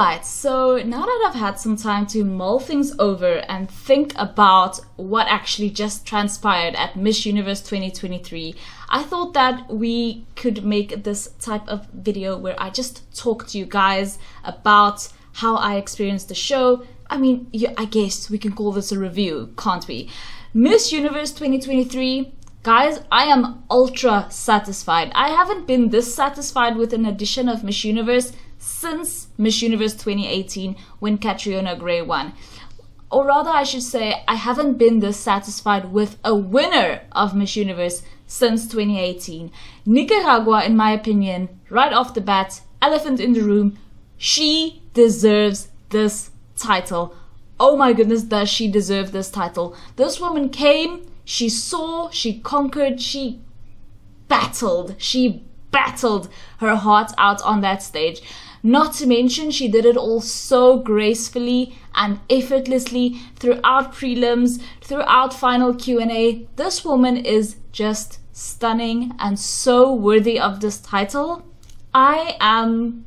Alright, so now that I've had some time to mull things over and think about what actually just transpired at Miss Universe 2023, I thought that we could make this type of video where I just talk to you guys about how I experienced the show. I mean, yeah, I guess we can call this a review, can't we? Miss Universe 2023, guys, I am ultra satisfied. I haven't been this satisfied with an edition of Miss Universe since Miss Universe 2018 when Catriona Gray won. Or rather, I should say, I haven't been this satisfied with a winner of Miss Universe since 2018. Nicaragua, in my opinion, right off the bat, elephant in the room, she deserves this title. Oh my goodness, does she deserve this title. This woman came, she saw, she conquered, she battled her heart out on that stage. Not to mention, she did it all so gracefully and effortlessly throughout prelims, throughout final Q&A. This woman is just stunning and so worthy of this title. I'm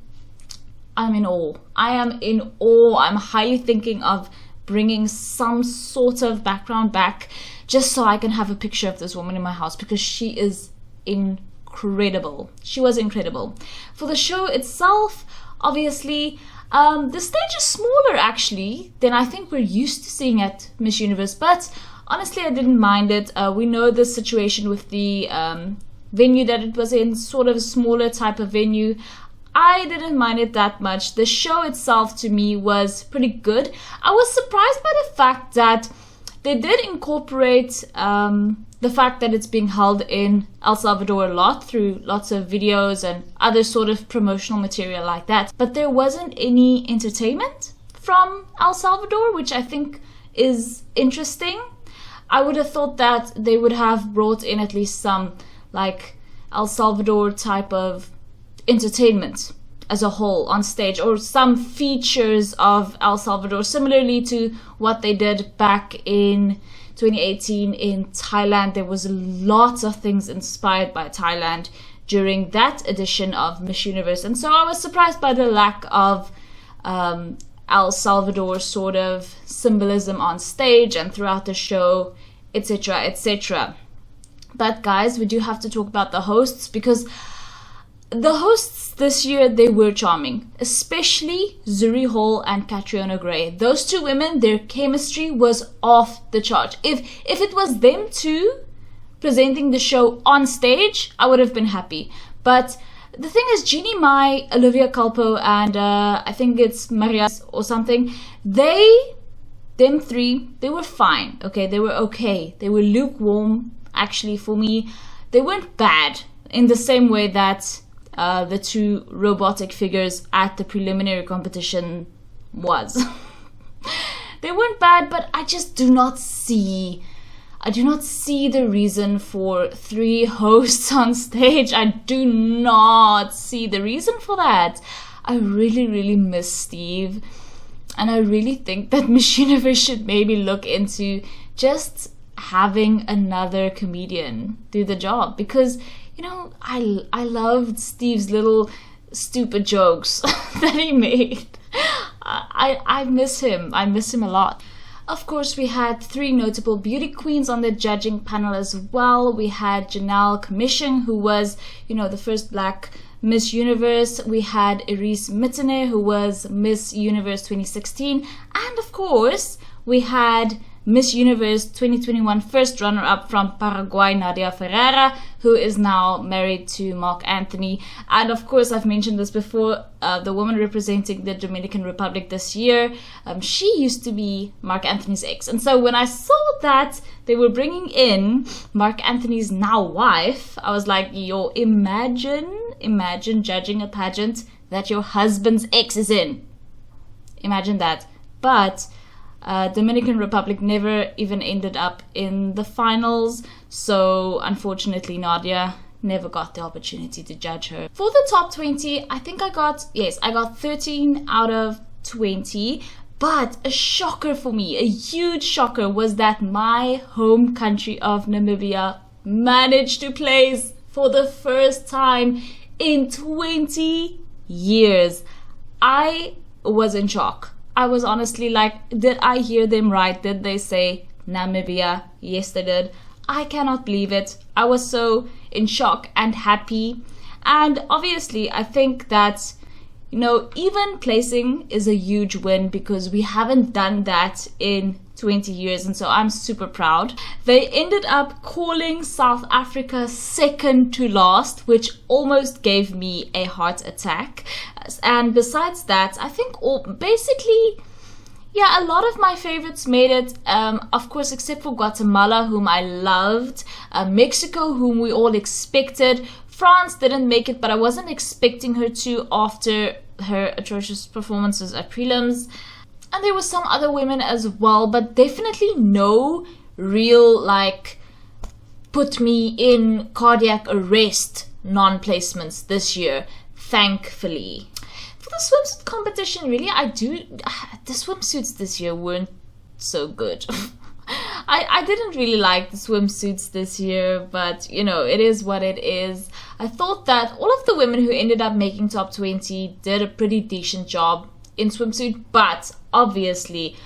in awe. I am in awe. I'm highly thinking of bringing some sort of background back just so I can have a picture of this woman in my house because she is incredible. She was incredible. For the show itself, obviously, the stage is smaller actually than I think we're used to seeing at Miss Universe, but honestly I didn't mind it. We know the situation with the venue that it was in, sort of a smaller type of venue. I didn't mind it that much. The show itself to me was pretty good. I was surprised by the fact that they did incorporate the fact that it's being held in El Salvador a lot through lots of videos and other sort of promotional material like that. But there wasn't any entertainment from El Salvador, which I think is interesting. I would have thought that they would have brought in at least some like El Salvador type of entertainment as a whole on stage, or some features of El Salvador similarly to what they did back in 2018 in Thailand. There was lots of things inspired by Thailand during that edition of Miss Universe, and so I was surprised by the lack of El Salvador sort of symbolism on stage and throughout the show, etc, etc. But guys, we do have to talk about the hosts, because the hosts this year, they were charming, especially Zuri Hall and Catriona Gray. Those two women, their chemistry was off the chart. If it was them two presenting the show on stage, I would have been happy. But the thing is, Jeannie Mai, Olivia Culpo, and I think it's Maria or something, them three, they were fine. Okay, they were okay. They were lukewarm, actually, for me. They weren't bad in the same way that the two robotic figures at the preliminary competition was. They weren't bad, but I just do not see the reason for three hosts on stage. I do not see the reason for that. I really miss Steve, and I really think that Miss Universe should maybe look into just having another comedian do the job, because you know, I loved Steve's little stupid jokes that he made. I miss him. I miss him a lot. Of course, we had three notable beauty queens on the judging panel as well. We had Janelle Commission, who was, you know, the first black Miss Universe. We had Iris Mittene, who was Miss Universe 2016. And of course, we had Miss Universe 2021 first runner-up from Paraguay, Nadia Ferrera, who is now married to Mark Anthony. And of course, I've mentioned this before, the woman representing the Dominican Republic this year, she used to be Mark Anthony's ex. And so when I saw that they were bringing in Mark Anthony's now wife, I was like, yo, imagine judging a pageant that your husband's ex is in. Imagine that. But Dominican Republic never even ended up in the finals, so unfortunately Nadia never got the opportunity to judge her. For the top 20, I think I got 13 out of 20, but a shocker for me, a huge shocker, was that my home country of Namibia managed to place for the first time in 20 years. I was in shock. I was honestly like, did I hear them right? Did they say Namibia? Yes, they did. I cannot believe it. I was so in shock and happy. And obviously, I think that, you know, even placing is a huge win because we haven't done that in 20 years, and so I'm super proud. They ended up calling South Africa second to last, which almost gave me a heart attack. And besides that, I think basically, yeah, a lot of my favorites made it, of course, except for Guatemala, whom I loved, Mexico, whom we all expected. France didn't make it, but I wasn't expecting her to after her atrocious performances at prelims. And there were some other women as well, but definitely no real, like, put me in cardiac arrest non-placements this year, thankfully. For the swimsuit competition, really, the swimsuits this year weren't so good. I didn't really like the swimsuits this year, but, you know, it is what it is. I thought that all of the women who ended up making top 20 did a pretty decent job in swimsuit, but obviously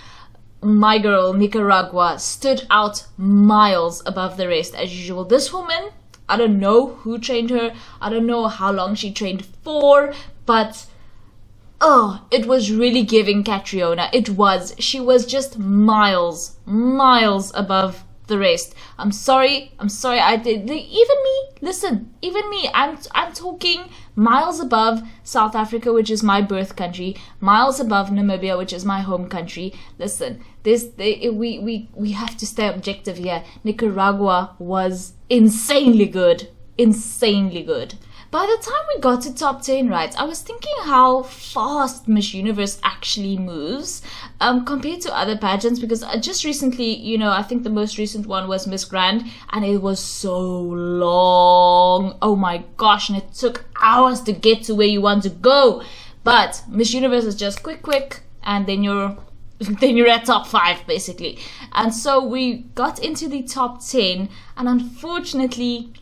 my girl Nicaragua stood out miles above the rest as usual. This woman, I don't know who trained her, I don't know how long she trained for, but it was really giving Catriona. She was just miles above the rest. I'm sorry, even me, I'm talking miles above South Africa, which is my birth country, miles above Namibia, which is my home country. Listen, we have to stay objective here. Nicaragua was insanely good. By the time we got to top 10, right, I was thinking how fast Miss Universe actually moves compared to other pageants, because just recently, you know, I think the most recent one was Miss Grand, and it was so long. Oh my gosh, and it took hours to get to where you want to go. But Miss Universe is just quick, and then you're at top 5 basically. And so we got into the top 10, and unfortunately,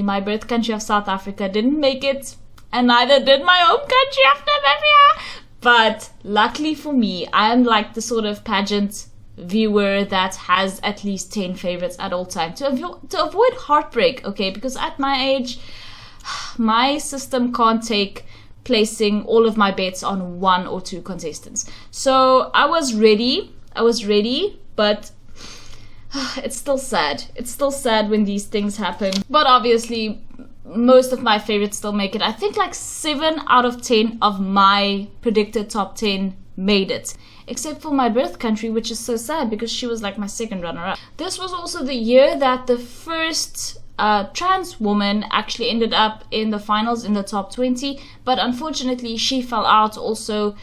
my birth country of South Africa didn't make it, and neither did my home country of Namibia. But luckily for me, I am like the sort of pageant viewer that has at least 10 favorites at all time to avoid heartbreak, okay? Because at my age, my system can't take placing all of my bets on 1 or 2 contestants. So I was ready, but it's still sad. It's still sad when these things happen. But obviously, most of my favorites still make it. I think like 7 out of 10 of my predicted top 10 made it. Except for my birth country, which is so sad because she was like my second runner-up. This was also the year that the first trans woman actually ended up in the finals in the top 20. But unfortunately, she fell out also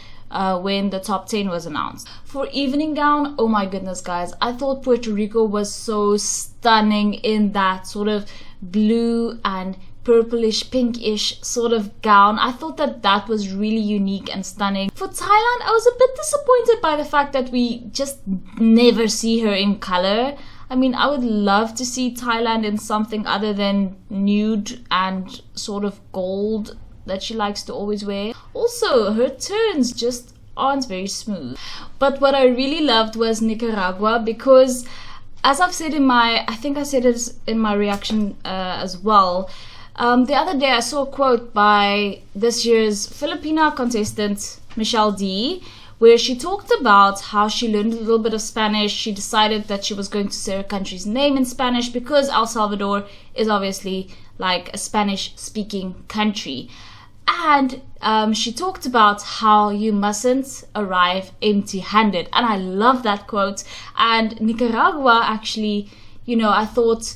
when the top 10 was announced. For evening gown, oh my goodness guys, I thought Puerto Rico was so stunning in that sort of blue and purplish pinkish sort of gown. I thought that was really unique and stunning. For Thailand, I was a bit disappointed by the fact that we just never see her in color. I mean, I would love to see Thailand in something other than nude and sort of gold that she likes to always wear. Also, her turns just aren't very smooth. But what I really loved was Nicaragua, because as I've said I think I said it in my reaction as well, the other day I saw a quote by this year's Filipina contestant Michelle D, where she talked about how she learned a little bit of Spanish. She decided that she was going to say her country's name in Spanish because El Salvador is obviously like a Spanish-speaking country. And she talked about how you mustn't arrive empty-handed. And I love that quote. And Nicaragua actually, you know, I thought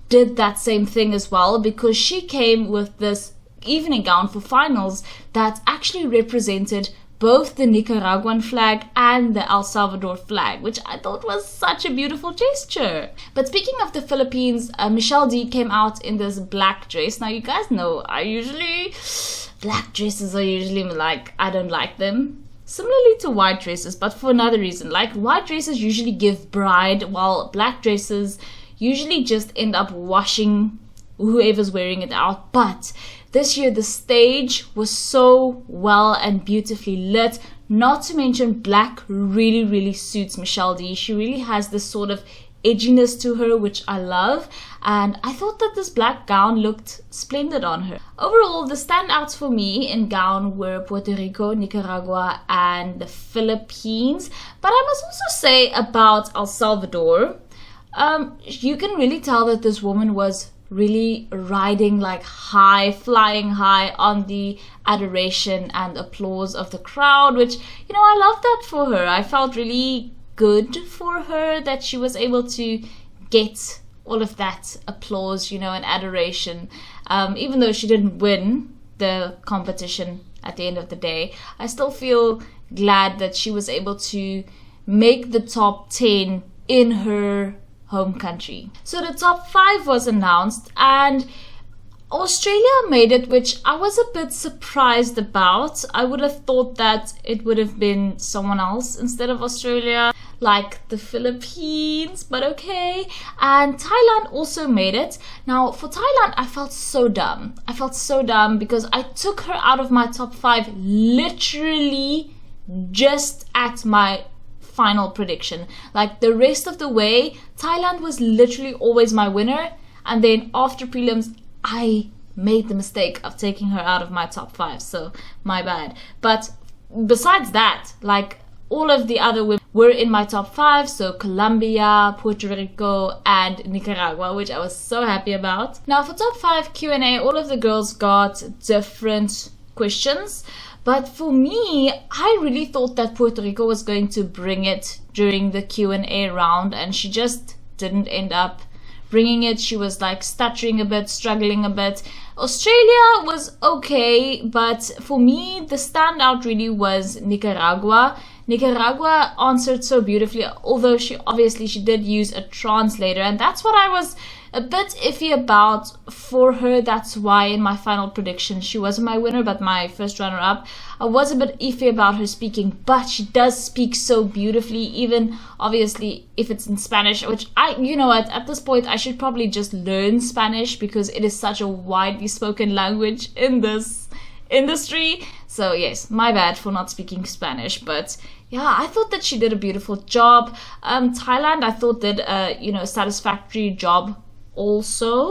did that same thing as well, because she came with this evening gown for finals that actually represented both the Nicaraguan flag and the El Salvador flag, which I thought was such a beautiful gesture. But speaking of the Philippines, Michelle D came out in this black dress. Now you guys know black dresses are usually like, I don't like them. Similarly to white dresses, but for another reason. Like white dresses usually give bride, while black dresses usually just end up washing whoever's wearing it out. But This year the stage was so well and beautifully lit. Not to mention black really suits Michelle D. She really has this sort of edginess to her, which I love, and I thought that this black gown looked splendid on her. Overall, the standouts for me in gown were Puerto Rico, Nicaragua, and the Philippines. But I must also say about El Salvador, you can really tell that this woman was really riding like high, flying high on the adoration and applause of the crowd, which, you know, I love that for her. I felt really good for her that she was able to get all of that applause, you know, and adoration. Even though she didn't win the competition at the end of the day, I still feel glad that she was able to make the top 10 in her home country. So the top 5 was announced, and Australia made it, which I was a bit surprised about. I would have thought that it would have been someone else instead of Australia, like the Philippines, but okay. And Thailand also made it. Now for Thailand, I felt so dumb. I felt so dumb because I took her out of my top 5 literally just at my final prediction. Like the rest of the way, Thailand was literally always my winner, and then after prelims I made the mistake of taking her out of my top 5, so my bad. But besides that, like, all of the other women were in my top 5, so Colombia, Puerto Rico, and Nicaragua, which I was so happy about. Now for top 5 Q&A, all of the girls got different questions. But for me, I really thought that Puerto Rico was going to bring it during the Q&A round, and she just didn't end up bringing it. She was like stuttering a bit, struggling a bit. Australia was okay, but for me, the standout really was Nicaragua. Nicaragua answered so beautifully, although she did use a translator, and that's what I was a bit iffy about for her. That's why in my final prediction she wasn't my winner but my first runner-up. I was a bit iffy about her speaking, but she does speak so beautifully, even obviously if it's in Spanish, which you know what, at this point I should probably just learn Spanish because it is such a widely spoken language in this industry. So yes, my bad for not speaking Spanish, but yeah, I thought that she did a beautiful job. Thailand, I thought did a satisfactory job also.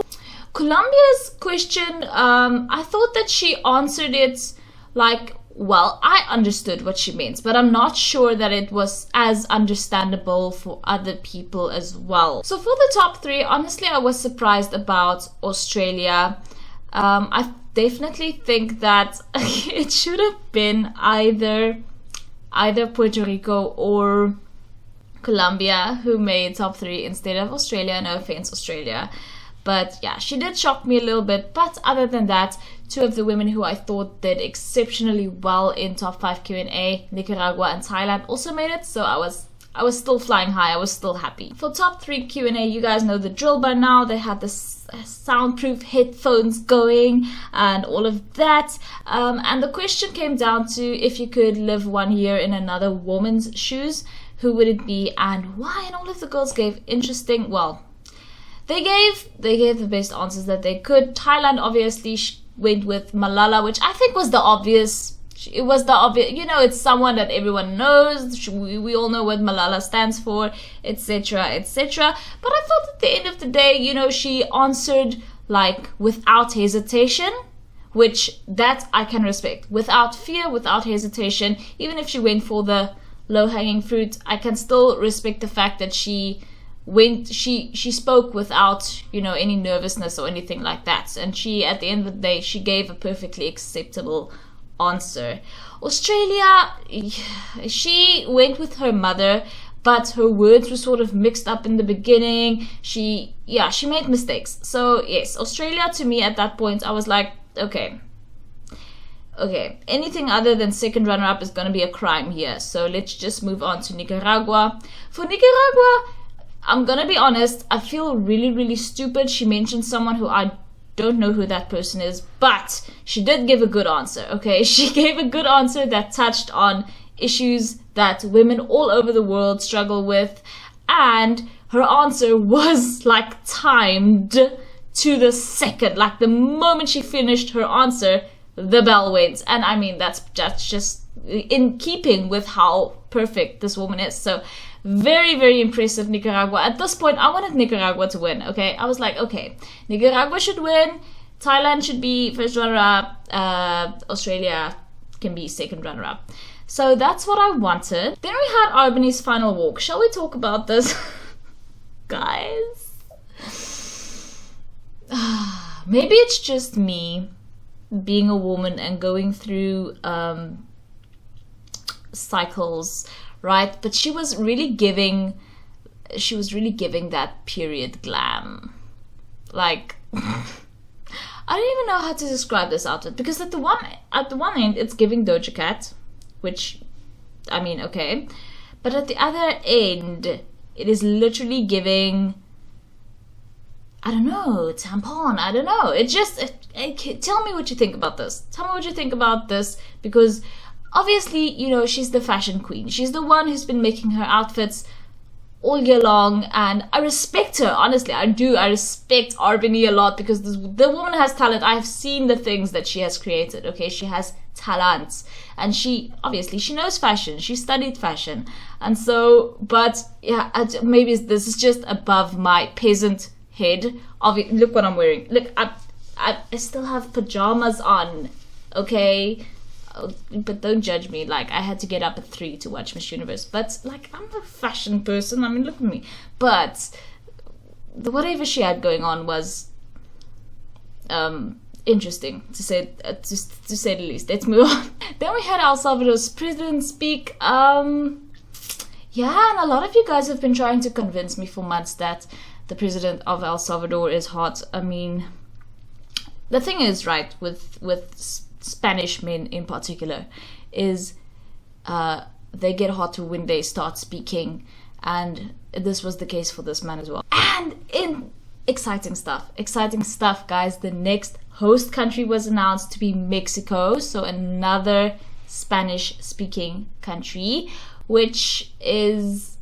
Colombia's question, I thought that she answered it like, well, I understood what she meant, but I'm not sure that it was as understandable for other people as well. So for the top 3, honestly, I was surprised about Australia. I definitely think that it should have been either Puerto Rico or Colombia who made top 3 instead of Australia. No offense, Australia. But yeah, she did shock me a little bit. But other than that, 2 of the women who I thought did exceptionally well in top 5 Q&A, Nicaragua and Thailand, also made it. So I was still flying high. I was still happy. For top 3 Q&A, you guys know the drill by now. They had the soundproof headphones going and all of that. And the question came down to, if you could live 1 year in another woman's shoes, who would it be and why? And all of the girls gave interesting, well, they gave the best answers that they could. Thailand obviously went with Malala, which I think was the obvious. It was the obvious, it's someone that everyone knows. We all know what Malala stands for, etc., etc. But I thought at the end of the day, she answered like without hesitation, which that I can respect. Without fear, without hesitation. Even if she went for the low-hanging fruit, I can still respect the fact that she spoke without any nervousness or anything like that, and she, at the end of the day, she gave a perfectly acceptable answer. Australia, she went with her mother, but her words were sort of mixed up in the beginning. She made mistakes. So yes, Australia, to me at that point, I was like, okay, anything other than second runner-up is going to be a crime here. So let's just move on to Nicaragua. For Nicaragua, I'm going to be honest, I feel really, really stupid. She mentioned someone who I don't know who that person is, but she did give a good answer, okay? She gave a good answer that touched on issues that women all over the world struggle with, and her answer was like timed to the second. Like, the moment she finished her answer, the bell went. And I mean, that's just in keeping with how perfect this woman is. So very, very impressive, Nicaragua. At this point, I wanted Nicaragua to win, okay? I was like, okay, Nicaragua should win, Thailand should be first runner-up, Australia can be second runner-up. So that's what I wanted. Then we had Albany's final walk. Shall we talk about this? Guys? Maybe it's just me being a woman and going through cycles, right? But she was really giving that period glam. Like, I don't even know how to describe this outfit, because at the one end it's giving Doja Cat, which, I mean, okay, but at the other end it is literally giving, I don't know, tampon. I don't know. It just, tell me what you think about this. Tell me what you think about this, because obviously, you know, she's the fashion queen. She's the one who's been making her outfits all year long, and I respect her. Honestly, I do. I respect Albany a lot, because the woman has talent. I have seen the things that she has created. Okay, she has talents, and she knows fashion. She studied fashion, and so, but yeah, maybe this is just above my peasant head. Look what I'm wearing. Look, I still have pajamas on. Okay. But don't judge me. Like, I had to get up at 3 to watch Miss Universe, but like, I'm a fashion person. I mean, look at me. But whatever she had going on was interesting, to say the least. Let's move on. Then we had El Salvador's president speak. Yeah, and a lot of you guys have been trying to convince me for months that the president of El Salvador is hot. I mean, the thing is, right, with Spanish men in particular, is they get hotter when they start speaking, and this was the case for this man as well. And in exciting stuff, guys, the next host country was announced to be Mexico, so another Spanish speaking country, which is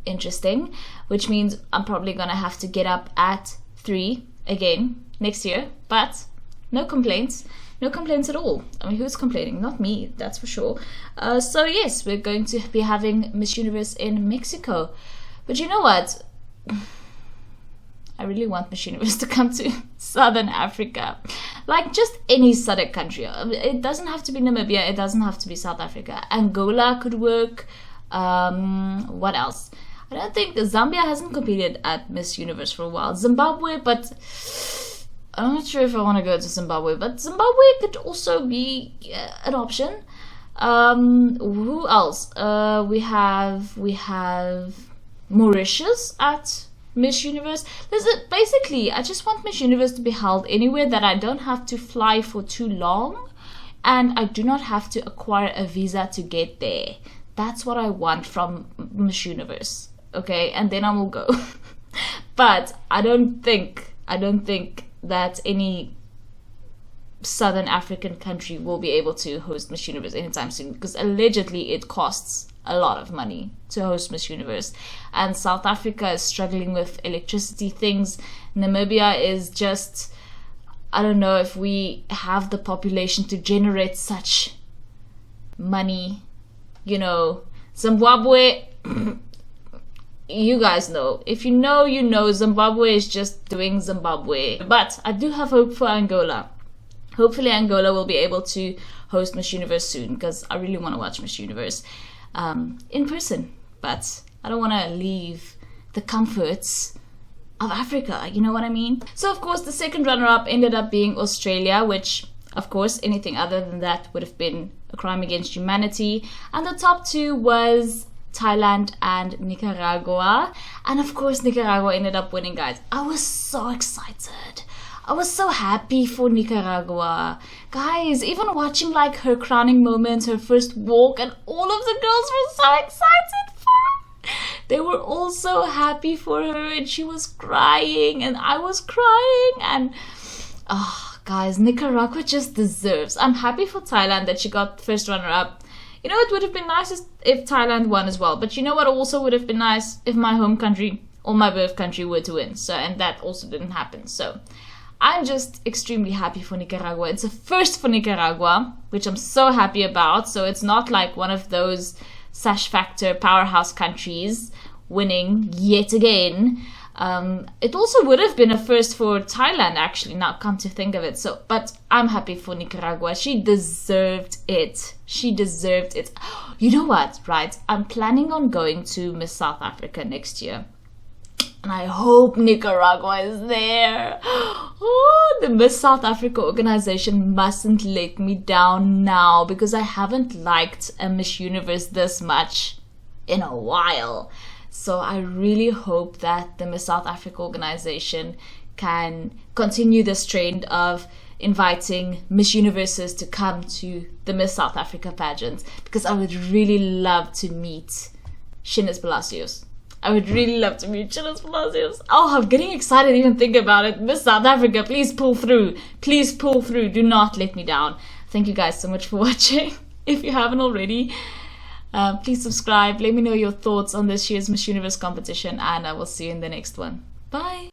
interesting, which means I'm probably gonna have to get up at 3 again next year, but no complaints. No complaints at all. I mean, who's complaining? Not me, that's for sure. So yes, we're going to be having Miss Universe in Mexico. But you know what? I really want Miss Universe to come to Southern Africa. Like, just any SADC country. It doesn't have to be Namibia. It doesn't have to be South Africa. Angola could work. What else? I don't think Zambia hasn't competed at Miss Universe for a while. Zimbabwe, but I'm not sure if I want to go to Zimbabwe, but Zimbabwe could also be an option. Who else? We have Mauritius at Miss Universe. Basically, I just want Miss Universe to be held anywhere that I don't have to fly for too long, and I do not have to acquire a visa to get there. That's what I want from Miss Universe. Okay, and then I will go. But I don't think that any Southern African country will be able to host Miss Universe anytime soon, because allegedly it costs a lot of money to host Miss Universe, and South Africa is struggling with electricity things. Namibia is just, I don't know if we have the population to generate such money, you know. Zimbabwe, you guys know. If you know, you know. Zimbabwe is just doing Zimbabwe. But I do have hope for Angola. Hopefully Angola will be able to host Miss Universe soon, because I really want to watch Miss Universe in person. But I don't want to leave the comforts of Africa, you know what I mean? So of course the second runner-up ended up being Australia, which of course anything other than that would have been a crime against humanity. And the top two was Thailand and Nicaragua, and of course Nicaragua ended up winning, guys. I was so excited. I was so happy for Nicaragua, guys. Even watching like her crowning moments, her first walk, and all of the girls were so excited for her. They were all so happy for her, and she was crying and I was crying, and guys, Nicaragua just deserves. I'm happy for Thailand that she got first runner up. You know, it would have been nice if Thailand won as well. But you know what also would have been nice? If my home country or my birth country were to win. So, and that also didn't happen. So I'm just extremely happy for Nicaragua. It's a first for Nicaragua, which I'm so happy about. So it's not like one of those sash factor powerhouse countries winning yet again. It also would have been a first for Thailand, actually, now come to think of it. So, but I'm happy for Nicaragua. She deserved it. She deserved it. You know what, right? I'm planning on going to Miss South Africa next year. And I hope Nicaragua is there. Oh, the Miss South Africa organization mustn't let me down now, because I haven't liked a Miss Universe this much in a while. So I really hope that the Miss South Africa organization can continue this trend of inviting Miss Universes to come to the Miss South Africa pageant, because I would really love to meet Sheynnis Palacios. I would really love to meet Sheynnis Palacios. Oh, I'm getting excited even thinking about it. Miss South Africa, please pull through. Please pull through. Do not let me down. Thank you guys so much for watching. If you haven't already, please subscribe. Let me know your thoughts on this year's Miss Universe competition, and I will see you in the next one. Bye.